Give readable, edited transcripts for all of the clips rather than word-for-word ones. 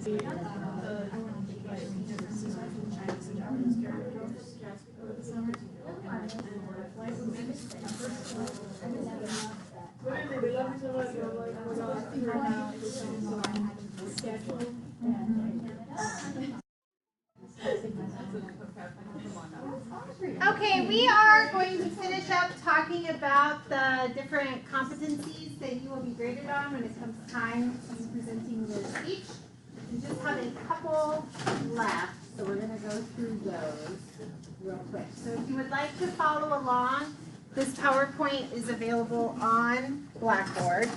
Okay, we are going to finish up talking about the different competencies that you will be graded on when it comes time to presenting the speech. We just have a couple left, so we're going to go through those real quick. So if you would like to follow along, this PowerPoint is available on Blackboard.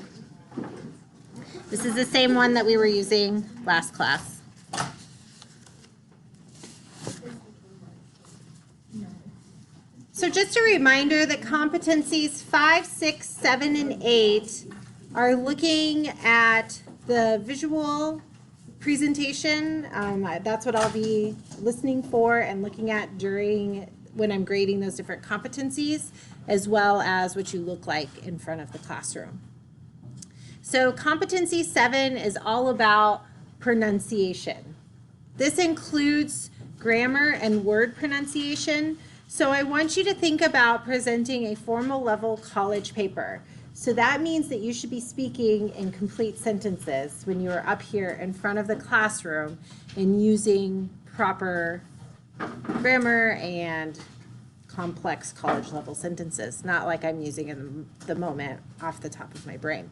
This is the same one that we were using last class. So just a reminder that competencies 5, 6, 7, and 8 are looking at the visual presentation. That's what I'll be listening for and looking at when I'm grading those different competencies, as well as what you look like in front of the classroom. So competency 7 is all about pronunciation. This includes grammar and word pronunciation. So I want you to think about presenting a formal level college paper. So that means that you should be speaking in complete sentences when you are up here in front of the classroom and using proper grammar and complex college level sentences, not like I'm using in the moment off the top of my brain.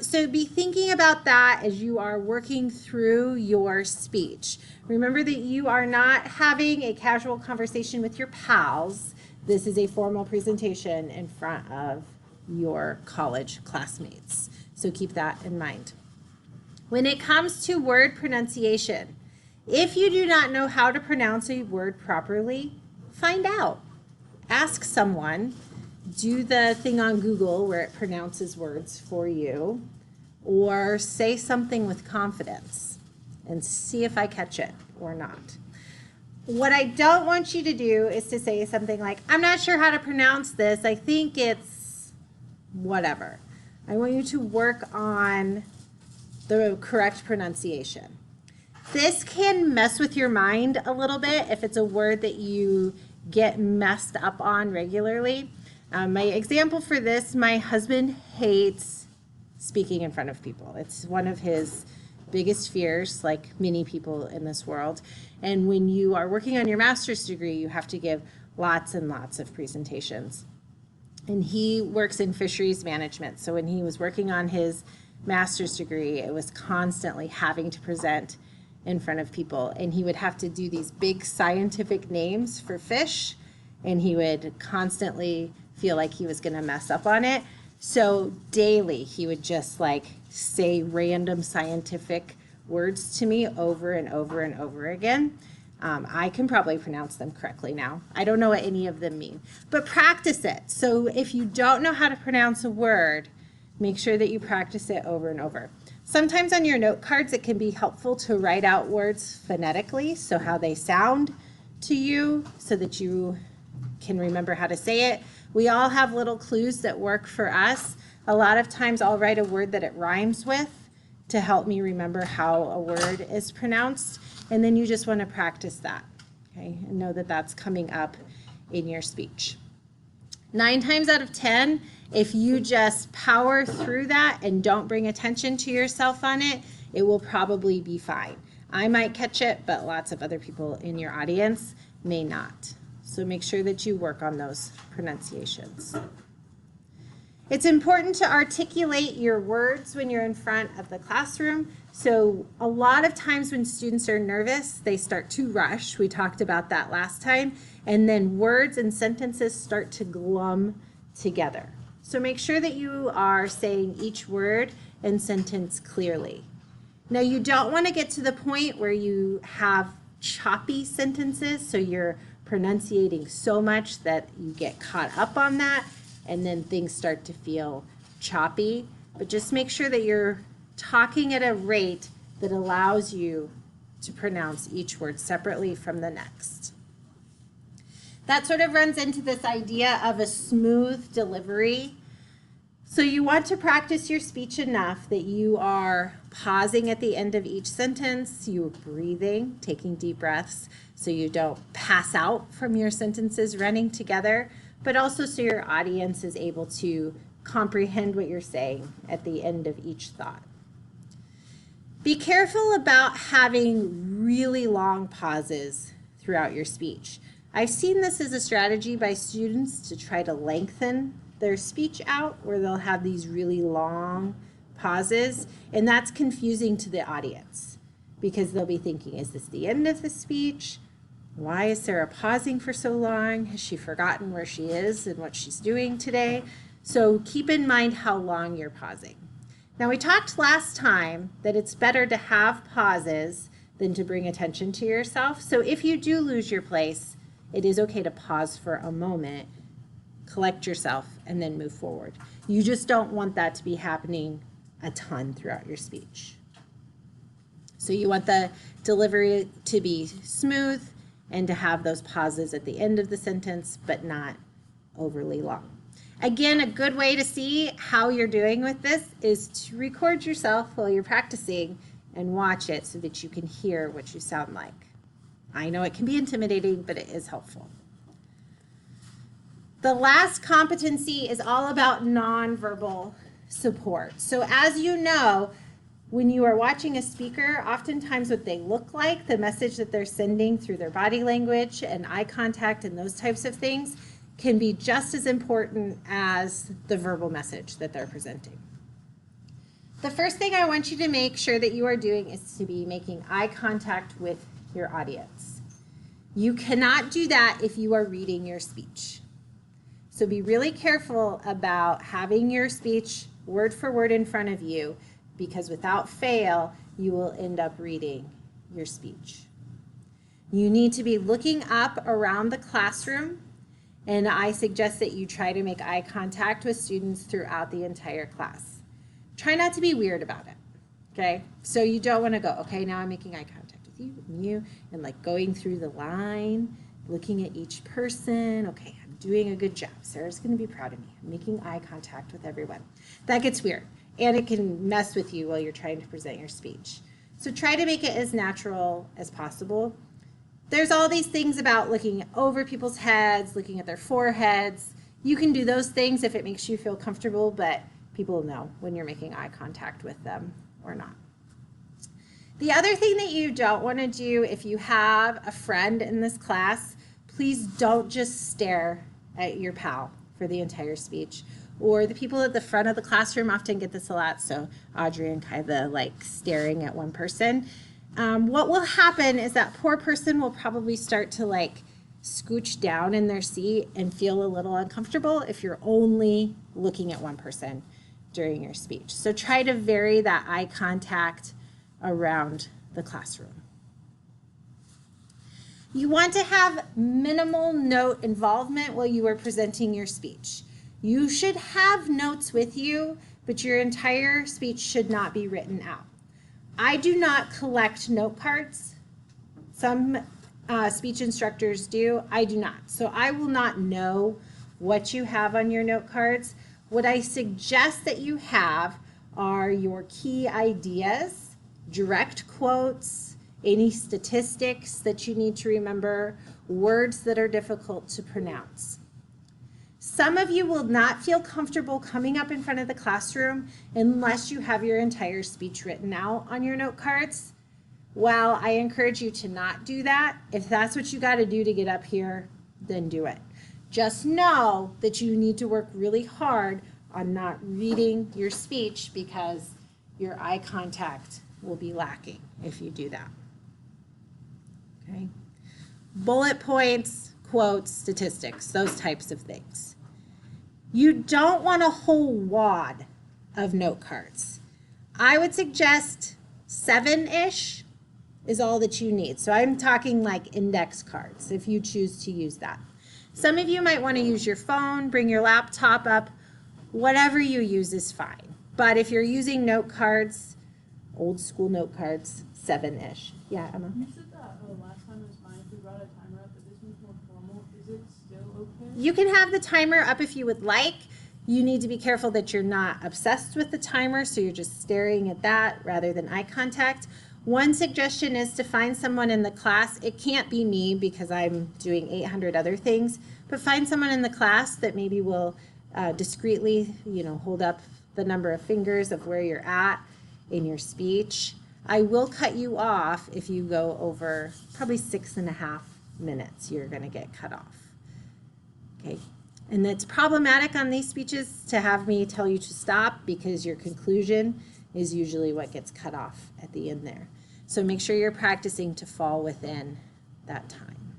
So be thinking about that as you are working through your speech. Remember that you are not having a casual conversation with your pals. This is a formal presentation in front of your college classmates. So keep that in mind. When it comes to word pronunciation, if you do not know how to pronounce a word properly, find out. Ask someone. Do the thing on Google where it pronounces words for you, or say something with confidence and see if I catch it or not. What I don't want you to do is to say something like, I'm not sure how to pronounce this. I think it's whatever. I want you to work on the correct pronunciation. This can mess with your mind a little bit if it's a word that you get messed up on regularly. My example for this, my husband hates speaking in front of people. It's one of his biggest fears, like many people in this world. And when you are working on your master's degree, you have to give lots and lots of presentations. And he works in fisheries management. So when he was working on his master's degree, it was constantly having to present in front of people. And he would have to do these big scientific names for fish, and he would constantly feel like he was going to mess up on it. So daily he would just like say random scientific words to me over and over and over again. I can probably pronounce them correctly now. I don't know what any of them mean, but practice it. So if you don't know how to pronounce a word, make sure that you practice it over and over. Sometimes on your note cards it can be helpful to write out words phonetically, so how they sound to you so that you can remember how to say it. We all have little clues that work for us. A lot of times I'll write a word that it rhymes with to help me remember how a word is pronounced. And then you just want to practice that, okay? And know that that's coming up in your speech. 9 times out of 10, if you just power through that and don't bring attention to yourself on it, it will probably be fine. I might catch it, but lots of other people in your audience may not. So make sure that you work on those pronunciations. It's important to articulate your words when you're in front of the classroom. So a lot of times when students are nervous, they start to rush. We talked about that last time. And then words and sentences start to glum together. So make sure that you are saying each word and sentence clearly. Now you don't want to get to the point where you have choppy sentences, so you're pronunciating so much that you get caught up on that and then things start to feel choppy. But just make sure that you're talking at a rate that allows you to pronounce each word separately from the next. That sort of runs into this idea of a smooth delivery. So you want to practice your speech enough that you are pausing at the end of each sentence, you're breathing, taking deep breaths so you don't pass out from your sentences running together, but also so your audience is able to comprehend what you're saying at the end of each thought. Be careful about having really long pauses throughout your speech. I've seen this as a strategy by students to try to lengthen their speech out, where they'll have these really long pauses, and that's confusing to the audience because they'll be thinking, is this the end of the speech? Why is Sarah pausing for so long? Has she forgotten where she is and what she's doing today? So keep in mind how long you're pausing. Now, we talked last time that it's better to have pauses than to bring attention to yourself. So if you do lose your place, it is okay to pause for a moment, collect yourself, and then move forward. You just don't want that to be happening a ton throughout your speech. So you want the delivery to be smooth and to have those pauses at the end of the sentence, but not overly long. Again, a good way to see how you're doing with this is to record yourself while you're practicing and watch it so that you can hear what you sound like. I know it can be intimidating, but it is helpful. The last competency is all about nonverbal support. So as you know, when you are watching a speaker, oftentimes what they look like, the message that they're sending through their body language and eye contact and those types of things can be just as important as the verbal message that they're presenting. The first thing I want you to make sure that you are doing is to be making eye contact with your audience. You cannot do that if you are reading your speech. So be really careful about having your speech word for word in front of you, because without fail, you will end up reading your speech. You need to be looking up around the classroom, and I suggest that you try to make eye contact with students throughout the entire class. Try not to be weird about it, okay? So you don't want to go, okay, now I'm making eye contact with you, and like going through the line, looking at each person. Okay, I'm doing a good job. Sarah's going to be proud of me. I'm making eye contact with everyone. That gets weird, and it can mess with you while you're trying to present your speech. So try to make it as natural as possible. There's all these things about looking over people's heads, looking at their foreheads. You can do those things if it makes you feel comfortable, but people know when you're making eye contact with them or not. The other thing that you don't want to do if you have a friend in this class, please don't just stare at your pal for the entire speech. Or the people at the front of the classroom often get this a lot, so Audrey and Kyla like staring at one person. What will happen is that poor person will probably start to like scooch down in their seat and feel a little uncomfortable if you're only looking at one person during your speech. So try to vary that eye contact around the classroom. You want to have minimal note involvement while you are presenting your speech. You should have notes with you, but your entire speech should not be written out. I do not collect note cards. Some speech instructors do. I do not. So I will not know what you have on your note cards. What I suggest that you have are your key ideas, direct quotes, any statistics that you need to remember, words that are difficult to pronounce. Some of you will not feel comfortable coming up in front of the classroom unless you have your entire speech written out on your note cards. Well, I encourage you to not do that. If that's what you got to do to get up here, then do it. Just know that you need to work really hard on not reading your speech because your eye contact will be lacking if you do that. Okay? Bullet points, quotes, statistics, those types of things. You don't want a whole wad of note cards. I would suggest 7-ish is all that you need. So I'm talking like index cards if you choose to use that. Some of you might want to use your phone, bring your laptop up. Whatever you use is fine. But if you're using note cards, old school note cards, 7-ish. Yeah, Emma? You said that last time it was fine if we brought a timer up, but this one's more formal. Is it still okay? You can have the timer up if you would like. You need to be careful that you're not obsessed with the timer, so you're just staring at that rather than eye contact. One suggestion is to find someone in the class. It can't be me because I'm doing 800 other things, but find someone in the class that maybe will discreetly, hold up the number of fingers of where you're at in your speech. I will cut you off if you go over probably 6.5 minutes. You're going to get cut off. Okay. And it's problematic on these speeches to have me tell you to stop because your conclusion is usually what gets cut off at the end there. So make sure you're practicing to fall within that time.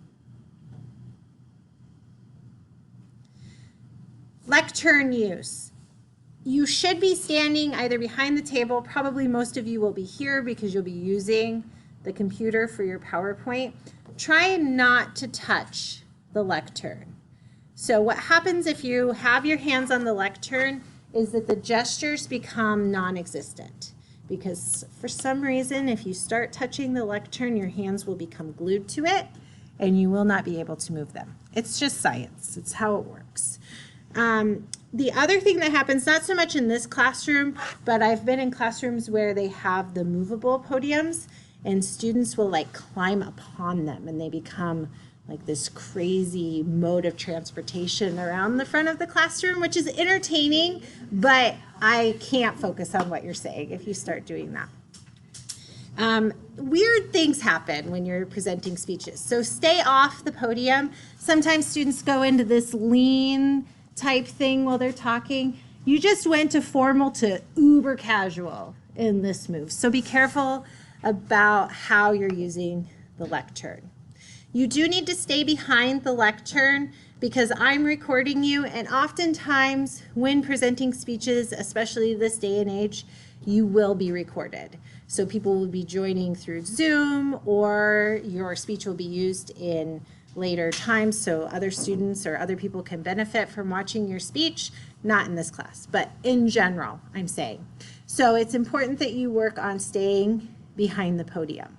Lectern use. You should be standing either behind the table. Probably most of you will be here because you'll be using the computer for your PowerPoint. Try not to touch the lectern. So what happens if you have your hands on the lectern is that the gestures become non-existent, because for some reason, if you start touching the lectern, your hands will become glued to it and you will not be able to move them. It's just science. It's how it works. The other thing that happens, not so much in this classroom, but I've been in classrooms where they have the movable podiums and students will like climb upon them and they become like this crazy mode of transportation around the front of the classroom, which is entertaining, but I can't focus on what you're saying if you start doing that. Weird things happen when you're presenting speeches, so stay off the podium. Sometimes students go into this lean type thing while they're talking. You just went to formal to uber casual in this move, so be careful about how you're using the lectern. You do need to stay behind the lectern because I'm recording you, and oftentimes when presenting speeches, especially this day and age, you will be recorded. So people will be joining through Zoom, or your speech will be used in later times so other students or other people can benefit from watching your speech, not in this class, but in general, I'm saying. So it's important that you work on staying behind the podium.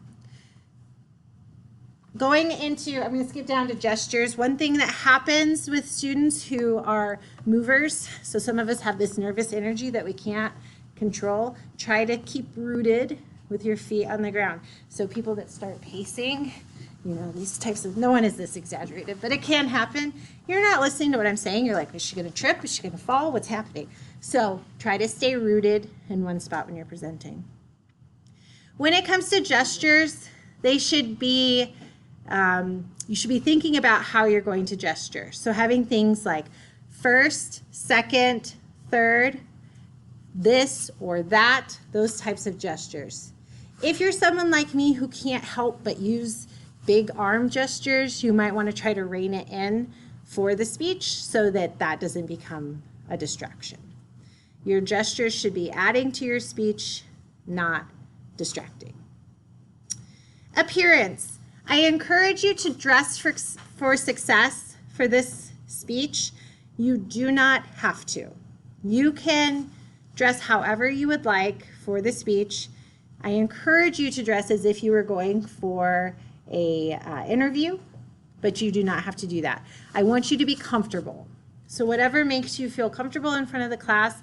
Going into, I'm going to skip down to gestures. One thing that happens with students who are movers, so some of us have this nervous energy that we can't control, try to keep rooted with your feet on the ground. So people that start pacing, these types of, no one is this exaggerated, but it can happen. You're not listening to what I'm saying. You're like, is she going to trip? Is she going to fall? What's happening? So try to stay rooted in one spot when you're presenting. When it comes to gestures, they should be you should be thinking about how you're going to gesture. So having things like first, second, third, this or that, those types of gestures. If you're someone like me who can't help but use big arm gestures, you might want to try to rein it in for the speech so that that doesn't become a distraction. Your gestures should be adding to your speech, not distracting. Appearance. I encourage you to dress for success for this speech. You do not have to. You can dress however you would like for the speech. I encourage you to dress as if you were going for a interview, but you do not have to do that. I want you to be comfortable. So whatever makes you feel comfortable in front of the class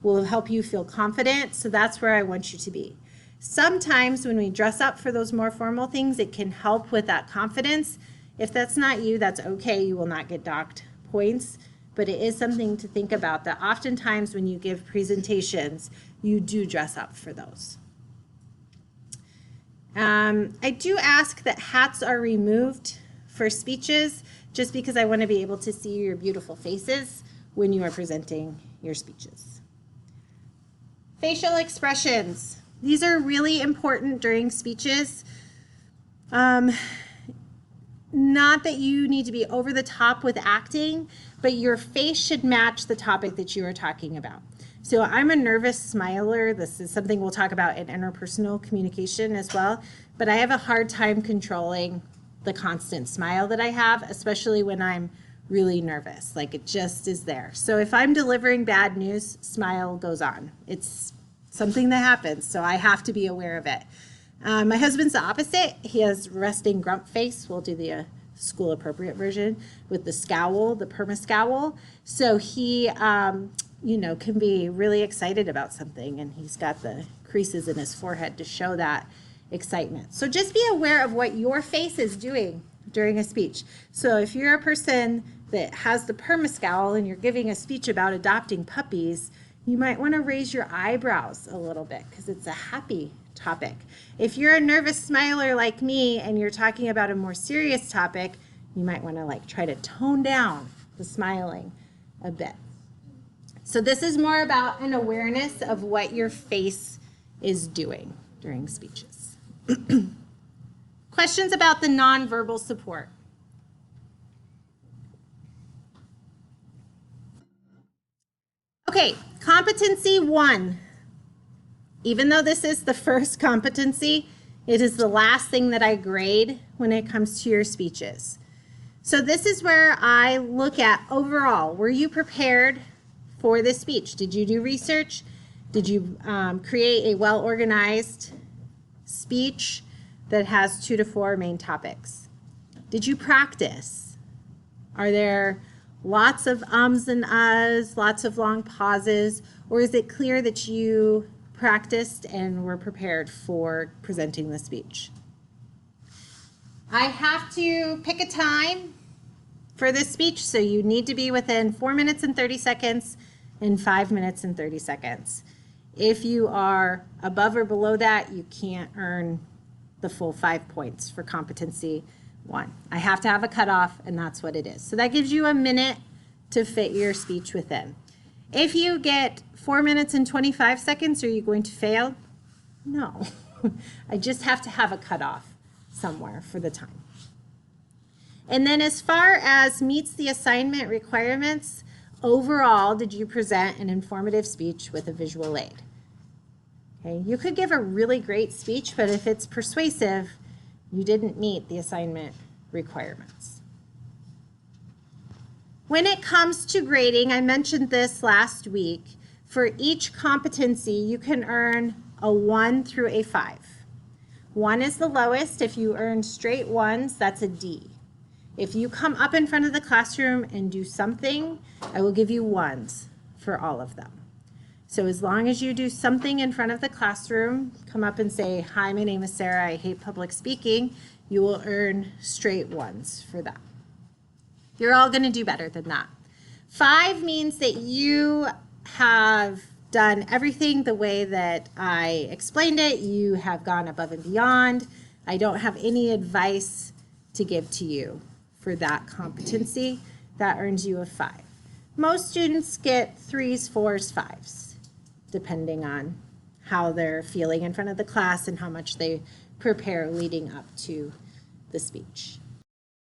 will help you feel confident. So that's where I want you to be. Sometimes when we dress up for those more formal things, it can help with that confidence. If that's not you, that's okay. You will not get docked points, but it is something to think about that oftentimes when you give presentations, you do dress up for those. I do ask that hats are removed for speeches just because I want to be able to see your beautiful faces when you are presenting your speeches. Facial expressions. These are really important during speeches. Not that you need to be over the top with acting, but your face should match the topic that you are talking about. So I'm a nervous smiler. This is something we'll talk about in interpersonal communication as well, but I have a hard time controlling the constant smile that I have, especially when I'm really nervous. Like it just is there. So if I'm delivering bad news, smile goes on. It's something that happens, so I have to be aware of it. My husband's the opposite. He has resting grump face. We'll do the school appropriate version with the scowl, the perma scowl. So he, can be really excited about something, and he's got the creases in his forehead to show that excitement. So just be aware of what your face is doing during a speech. So if you're a person that has the perma scowl and you're giving a speech about adopting puppies, you might want to raise your eyebrows a little bit because it's a happy topic. If you're a nervous smiler like me and you're talking about a more serious topic, you might want to try to tone down the smiling a bit. So this is more about an awareness of what your face is doing during speeches. Questions about the nonverbal support? Okay, competency 1. Even though this is the first competency, it is the last thing that I grade when it comes to your speeches. So this is where I look at overall, were you prepared for this speech? Did you do research? Did you create a well-organized speech that has 2 to 4 main topics? Did you practice? Are there lots of ums and uhs, lots of long pauses, or is it clear that you practiced and were prepared for presenting the speech? I have to pick a time for this speech, so you need to be within 4 minutes and 30 seconds and 5 minutes and 30 seconds. If you are above or below that, you can't earn the full 5 points for competency 1. I have to have a cutoff, and that's what it is. So that gives you a minute to fit your speech within. If you get 4 minutes and 25 seconds, are you going to fail? No. I just have to have a cutoff somewhere for the time. And then as far as meets the assignment requirements, overall, did you present an informative speech with a visual aid? Okay, you could give a really great speech, but if it's persuasive, you didn't meet the assignment requirements. When it comes to grading, I mentioned this last week, for each competency, you can earn a 1 through a 5. 1 is the lowest. If you earn straight 1s, that's a D. If you come up in front of the classroom and do something, I will give you 1s for all of them. So as long as you do something in front of the classroom, come up and say, "Hi, my name is Sarah, I hate public speaking," you will earn straight 1s for that. You're all going to do better than that. 5 means that you have done everything the way that I explained it. You have gone above and beyond. I don't have any advice to give to you for that competency. That earns you a 5. Most students get 3s, 4s, 5s, depending on how they're feeling in front of the class and how much they prepare leading up to the speech.